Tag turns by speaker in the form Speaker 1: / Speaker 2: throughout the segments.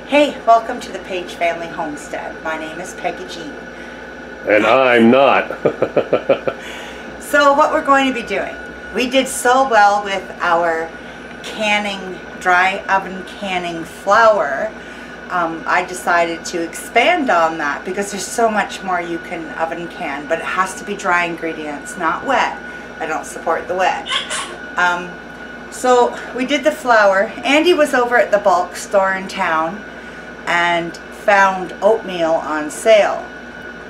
Speaker 1: Hey, welcome to the Paige family homestead. My name is Peggy-Jean.
Speaker 2: And I'm not.
Speaker 1: So what we're going to be doing, we did so well with our canning, dry oven canning flour. I decided to expand on that because there's so much more you can oven can, but it has to be dry ingredients, not wet. I don't support the wet. So we did the flour. Andy was over at the bulk store in town and found oatmeal on sale.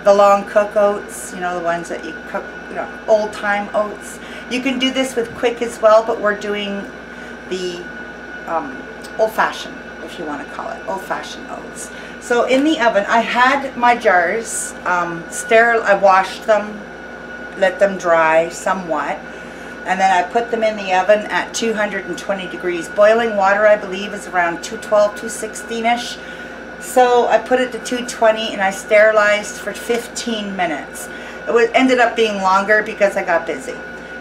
Speaker 1: The long cook oats, you know, the ones that you cook, you know, old time oats. You can do this with quick as well, but we're doing the old fashioned, if you want to call it, old fashioned oats. So in the oven, I had my jars sterile. I washed them, let them dry somewhat, and then I put them in the oven at 220 degrees. Boiling water, I believe, is around 212, 216-ish. So I put it to 220 and I sterilized for 15 minutes. It ended up being longer because I got busy.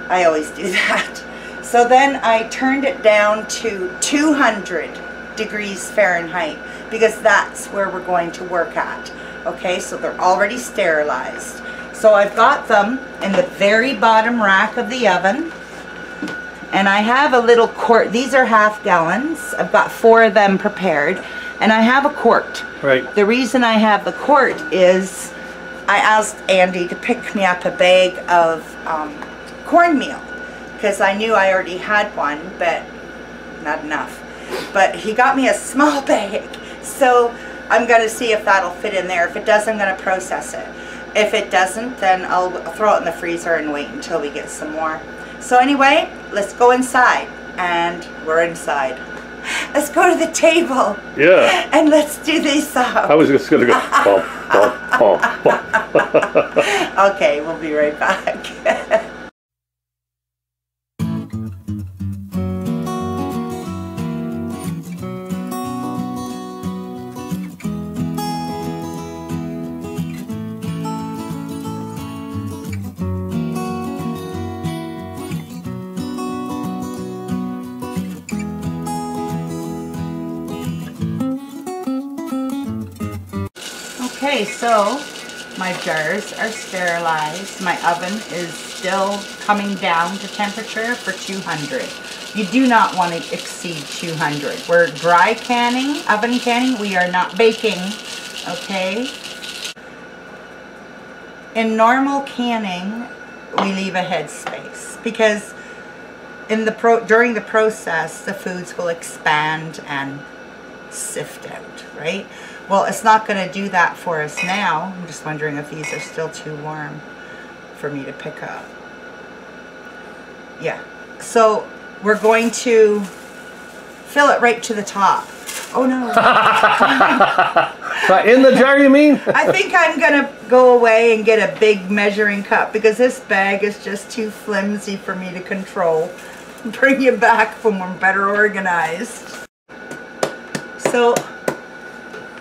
Speaker 1: I always do that. So then I turned it down to 200 degrees Fahrenheit because that's where we're going to work at. Okay, so they're already sterilized. So I've got them in the very bottom rack of the oven. And I have a little quart. These are half gallons. I've got 4 of them prepared. And I have a quart.
Speaker 2: Right.
Speaker 1: The reason I have the quart is I asked Andy to pick me up a bag of cornmeal because I knew I already had one, but not enough. But he got me a small bag. So I'm going to see if that'll fit in there. If it does, I'm going to process it. If it doesn't, then I'll throw it in the freezer and wait until we get some more. So anyway, let's go inside. And we're inside. Let's go to the table.
Speaker 2: Yeah.
Speaker 1: And let's do these up.
Speaker 2: I was just going to go bump, bump, bump, bump.
Speaker 1: Okay, we'll be right back. Okay, so my jars are sterilized. My oven is still coming down to temperature for 200. You do not want to exceed 200. We're dry canning, oven canning. We are not baking, okay? In normal canning, we leave a headspace because during the process, the foods will expand and sift out, right? Well, it's not going to do that for us now. I'm just wondering if these are still too warm for me to pick up. Yeah. So we're going to fill it right to the top. Oh no.
Speaker 2: In the jar, you mean?
Speaker 1: I think I'm going to go away and get a big measuring cup because this bag is just too flimsy for me to control. Bring you back when we're better organized. So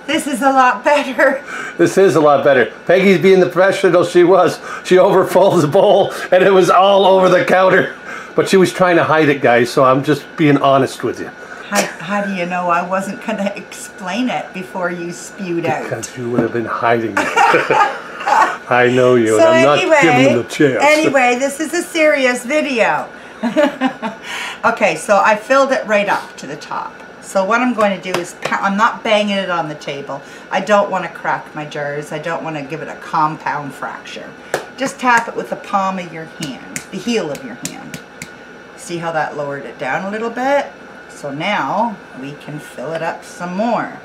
Speaker 1: this is a lot better.
Speaker 2: This is a lot better. Peggy's being the professional she was. She overfilled the bowl and it was all over the counter. But she was trying to hide it, guys, so I'm just being honest with you.
Speaker 1: How do you know I wasn't going to explain it before you spewed out?
Speaker 2: Because you would have been hiding it. I know you,
Speaker 1: so
Speaker 2: and I'm not giving you the chance.
Speaker 1: Anyway, this is a serious video. Okay, so I filled it right up to the top. So what I'm going to do is, I'm not banging it on the table. I don't want to crack my jars. I don't want to give it a compound fracture. Just tap it with the palm of your hand, the heel of your hand. See how that lowered it down a little bit? So now we can fill it up some more.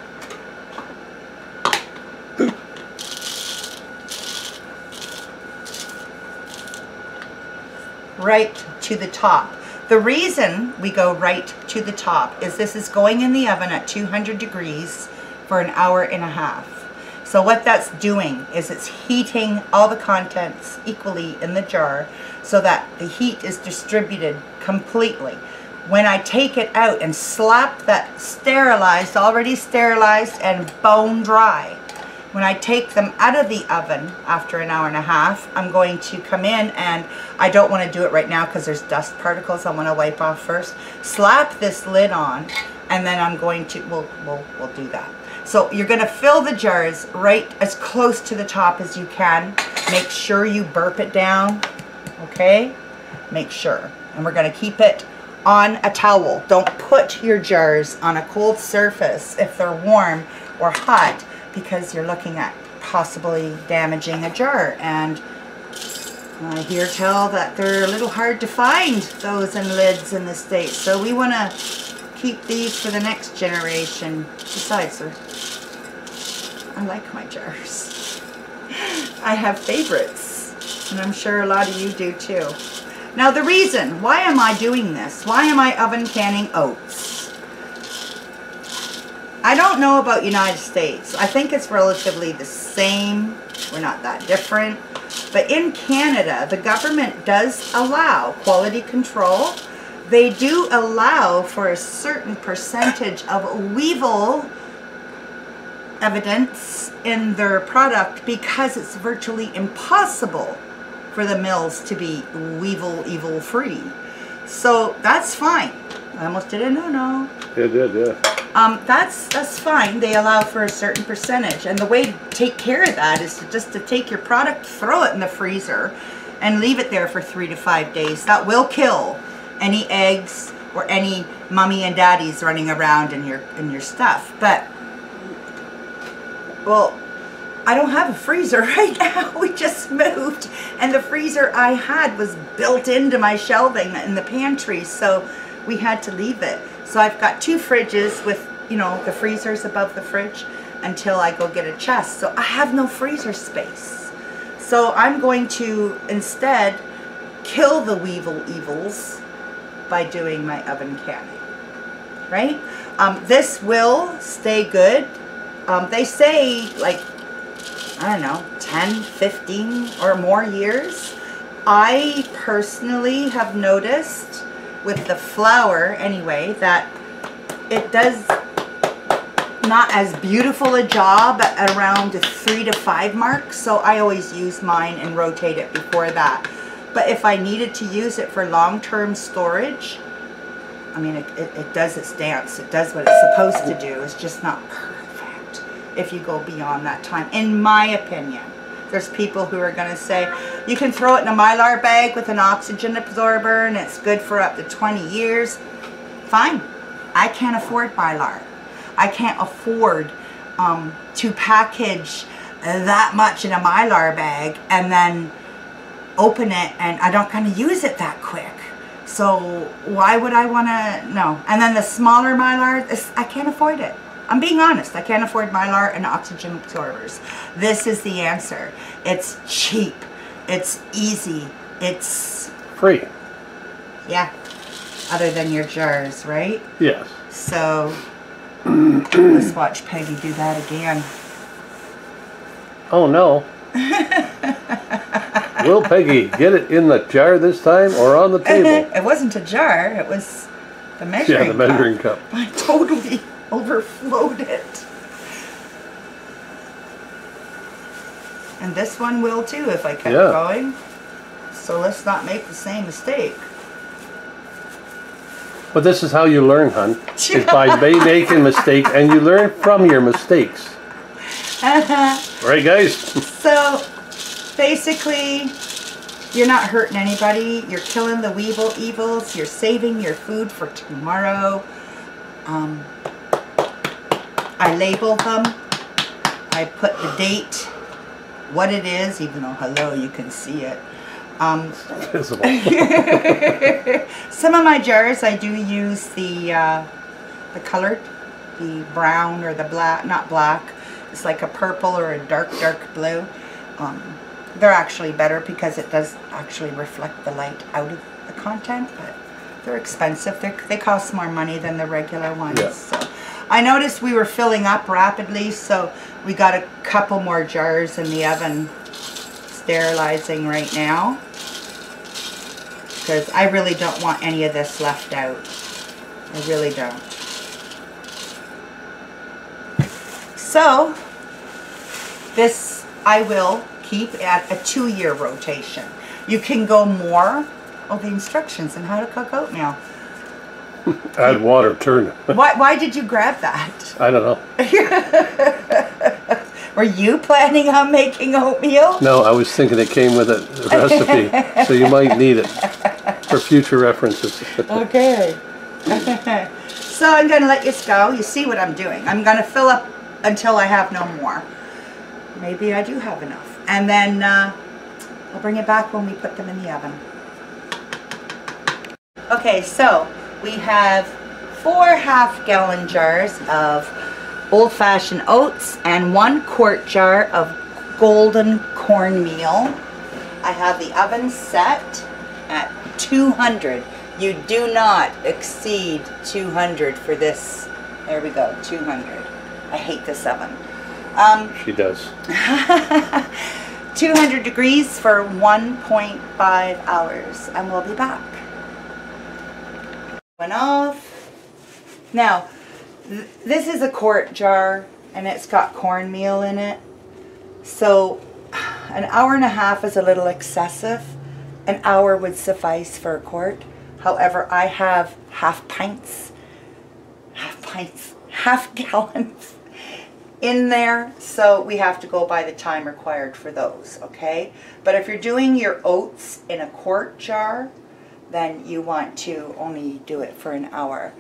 Speaker 1: Right to the top. The reason we go right to the top is this is going in the oven at 200 degrees for an hour and a half. So what that's doing is it's heating all the contents equally in the jar so that the heat is distributed completely. When I take it out and slap that sterilized, already sterilized and bone dry, when I take them out of the oven after an hour and a half, I'm going to come in, and I don't want to do it right now because there's dust particles I want to wipe off first. Slap this lid on and then I'm going to, we'll do that. So you're going to fill the jars right as close to the top as you can. Make sure you burp it down, okay? Make sure. And we're going to keep it on a towel. Don't put your jars on a cold surface if they're warm or hot, because you're looking at possibly damaging a jar. And I hear tell that they're a little hard to find, those in lids in the States. So we want to keep these for the next generation. Besides, I like my jars. I have favorites, and I'm sure a lot of you do too. Now the reason, why am I doing this? Why am I oven canning oats? I don't know about United States. I think it's relatively the same. We're not that different. But in Canada, the government does allow quality control. They do allow for a certain percentage of weevil evidence in their product, because it's virtually impossible for the mills to be evil free. So that's fine. I almost did a no.
Speaker 2: It did, yeah.
Speaker 1: That's fine. They allow for a certain percentage, and the way to take care of that is to take your product, throw it in the freezer, and leave it there for 3 to 5 days. That will kill any eggs or any mommy and daddies running around in your stuff. But, well, I don't have a freezer right now. We just moved, and the freezer I had was built into my shelving in the pantry, so we had to leave it. So I've got 2 fridges with, you know, the freezers above the fridge until I go get a chest. So I have no freezer space. So I'm going to instead kill the evils by doing my oven canning, right? This will stay good. They say, like, I don't know, 10, 15 or more years. I personally have noticed with the flour anyway that it does not as beautiful a job at around the 3 to 5 mark. So I always use mine and rotate it before that. But if I needed to use it for long-term storage, I mean, it does its dance. It does what it's supposed to do. It's just not perfect if you go beyond that time, in my opinion. There's people who are going to say, you can throw it in a Mylar bag with an oxygen absorber and it's good for up to 20 years. Fine. I can't afford Mylar. I can't afford to package that much in a Mylar bag and then open it, and I'm not going to use it that quick. So why would I want to? No. And then the smaller Mylar, I can't afford it. I'm being honest. I can't afford Mylar and oxygen absorbers. This is the answer. It's cheap. It's easy. It's
Speaker 2: free.
Speaker 1: Yeah. Other than your jars, right?
Speaker 2: Yes.
Speaker 1: So let's watch Peggy do that again.
Speaker 2: Oh no. Will Peggy get it in the jar this time or on the table?
Speaker 1: It wasn't a jar. It was the measuring cup.
Speaker 2: Yeah, the measuring cup.
Speaker 1: I totally overflowed it. And this one will too if I kept going. So let's not make the same mistake.
Speaker 2: But this is how you learn, hon. Is by making mistakes, and you learn from your mistakes. Right, guys?
Speaker 1: So basically, you're not hurting anybody. You're killing the evils. You're saving your food for tomorrow. I label them. I put the date, what it is, even though, hello, you can see it.
Speaker 2: Visible.
Speaker 1: Some of my jars, I do use the colored, the brown or the black, not black. It's like a purple or a dark blue. They're actually better because it does actually reflect the light out of the content, but they're expensive. They cost more money than the regular ones. Yeah. So I noticed we were filling up rapidly, so we got a couple more jars in the oven sterilizing right now, because I really don't want any of this left out. I really don't. So this I will keep at a 2-year rotation. You can go more. Oh, the instructions on how to cook oatmeal.
Speaker 2: Add water, turn.
Speaker 1: Why did you grab that?
Speaker 2: I don't know.
Speaker 1: Were you planning on making oatmeal?
Speaker 2: No, I was thinking it came with a recipe, so you might need it for future references.
Speaker 1: Okay. So I'm going to let this go. You see what I'm doing. I'm going to fill up until I have no more. Maybe I do have enough. And then I'll bring it back when we put them in the oven. Okay, so we have 4 half-gallon jars of old-fashioned oats and 1 quart jar of golden cornmeal. I have the oven set at 200. You do not exceed 200 for this. There we go, 200. I hate this oven.
Speaker 2: She does.
Speaker 1: 200 degrees for 1.5 hours, and we'll be back. Went off. Now, this is a quart jar, and it's got cornmeal in it. So, an hour and a half is a little excessive. An hour would suffice for a quart. However, I have half gallons in there, so we have to go by the time required for those, okay? But if you're doing your oats in a quart jar, then you want to only do it for an hour.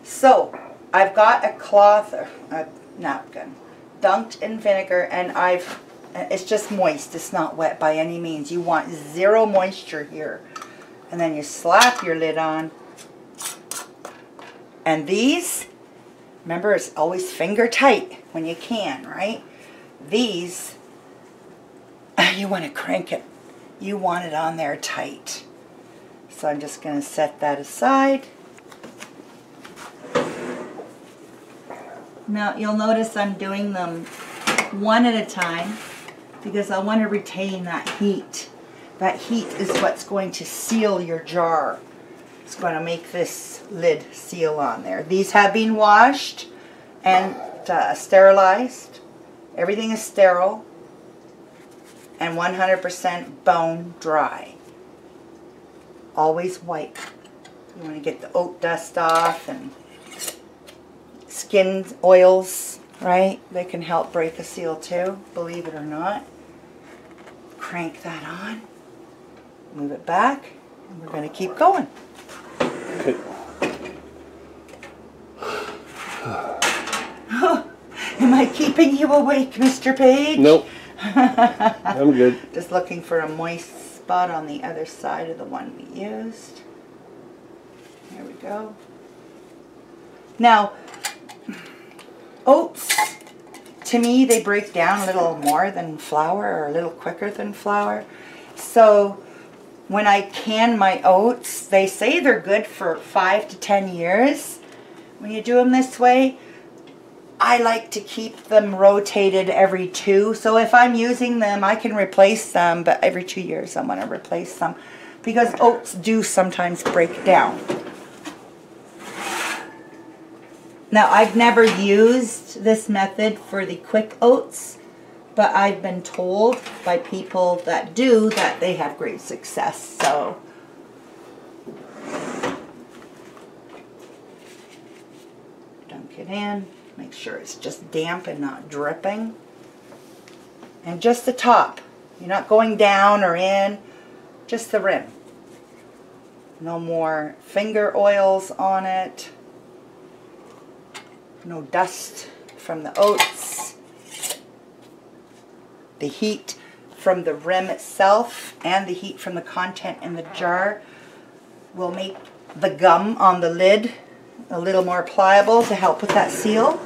Speaker 1: So I've got a cloth, a napkin, dunked in vinegar, and it's just moist. It's not wet by any means. You want 0 moisture here. And then you slap your lid on. And these, remember, it's always finger tight when you can, right? These, you want to crank it. You want it on there tight. So I'm just going to set that aside. Now you'll notice I'm doing them one at a time because I want to retain that heat. That heat is what's going to seal your jar. It's going to make this lid seal on there. These have been washed and sterilized. Everything is sterile and 100% bone dry. Always wipe. You want to get the oat dust off and skin oils, right? They can help break a seal too, believe it or not. Crank that on. Move it back, and we're going to keep going.
Speaker 2: Okay.
Speaker 1: Am I keeping you awake, Mr. Page?
Speaker 2: Nope. I'm good.
Speaker 1: Just looking for a moist spot on the other side of the one we used. There we go. Now, oats, to me, they break down a little more than flour, or a little quicker than flour. So when I can my oats, they say they're good for 5 to 10 years. When you do them this way, I like to keep them rotated every 2. So if I'm using them, I can replace them, but every 2 years I'm going to replace them because oats do sometimes break down. Now, I've never used this method for the quick oats, but I've been told by people that do that they have great success. So dunk it in. Make sure it's just damp and not dripping. And just the top. You're not going down or in, just the rim. No more finger oils on it. No dust from the oats. The heat from the rim itself and the heat from the content in the jar will make the gum on the lid a little more pliable to help with that seal.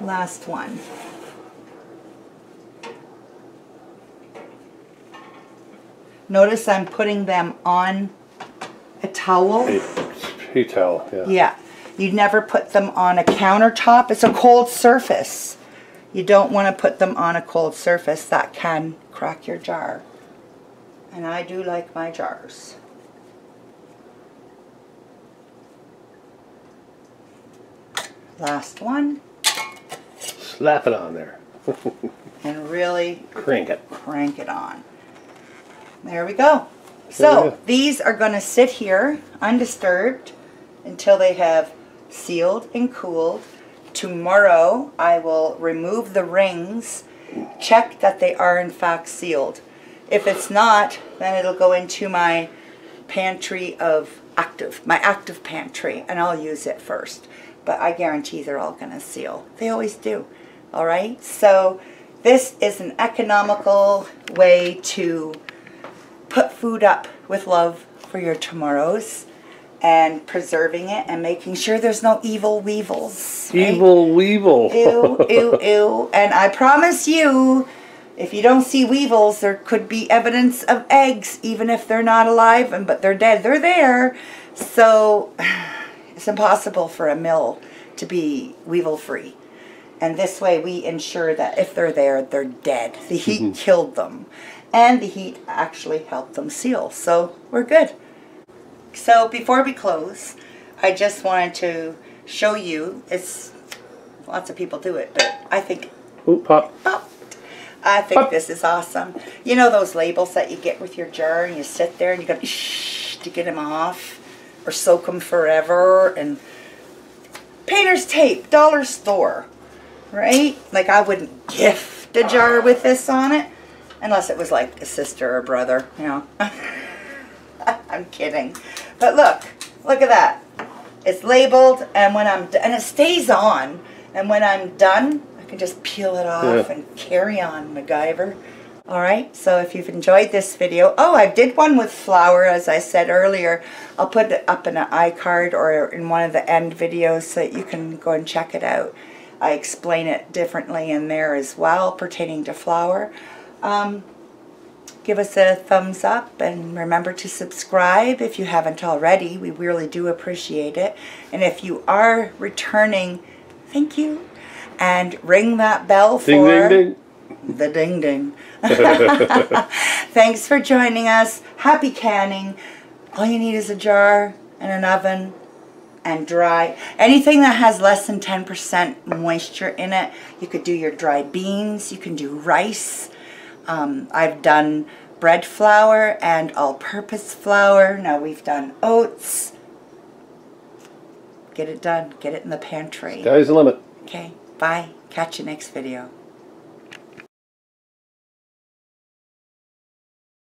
Speaker 1: Last one. Notice I'm putting them on a towel.
Speaker 2: A towel, yeah.
Speaker 1: Yeah. You'd never put them on a countertop. It's a cold surface. You don't want to put them on a cold surface. That can crack your jar. And I do like my jars. Last one.
Speaker 2: Slap it on there.
Speaker 1: And really
Speaker 2: crank it
Speaker 1: on. There we go. So these are going to sit here undisturbed until they have sealed and cooled. Tomorrow I will remove the rings, check that they are in fact sealed. If it's not, then it'll go into my pantry of my active pantry, and I'll use it first. But I guarantee they're all going to seal. They always do. All right? So this is an economical way to put food up with love for your tomorrows, and preserving it and making sure there's no evil weevils. Right?
Speaker 2: Evil weevil.
Speaker 1: Ew, ew, ew. And I promise you, if you don't see weevils, there could be evidence of eggs, even if they're not alive, but they're dead. They're there. So it's impossible for a mill to be weevil-free. And this way we ensure that if they're there, they're dead. The heat killed them. And the heat actually helped them seal. So we're good. So before we close, I just wanted to show you, lots of people do it, but I think...
Speaker 2: Ooh, pop.
Speaker 1: I think this is awesome. You know those labels that you get with your jar, and you sit there and you go to get them off, or soak them forever, and painter's tape, dollar store, right? Like I wouldn't gift a jar with this on it, unless it was like a sister or brother, you know. I'm kidding. But look at that. It's labeled, and when I'm and it stays on, and when I'm done, I can just peel it off and carry on, MacGyver. All right, so if you've enjoyed this video, I did one with flour, as I said earlier. I'll put it up in an iCard or in one of the end videos so that you can go and check it out. I explain it differently in there as well, pertaining to flour. Give us a thumbs up, and remember to subscribe if you haven't already. We really do appreciate it. And if you are returning, thank you. And ring that bell for
Speaker 2: ding, ding, ding.
Speaker 1: The ding ding. Thanks for joining us. Happy canning. All you need is a jar and an oven and dry. Anything that has less than 10% moisture in it. You could do your dry beans. You can do rice. I've done bread flour and all-purpose flour. Now we've done oats. Get it done. Get it in the pantry.
Speaker 2: Sky's the limit.
Speaker 1: Okay, bye. Catch you next video.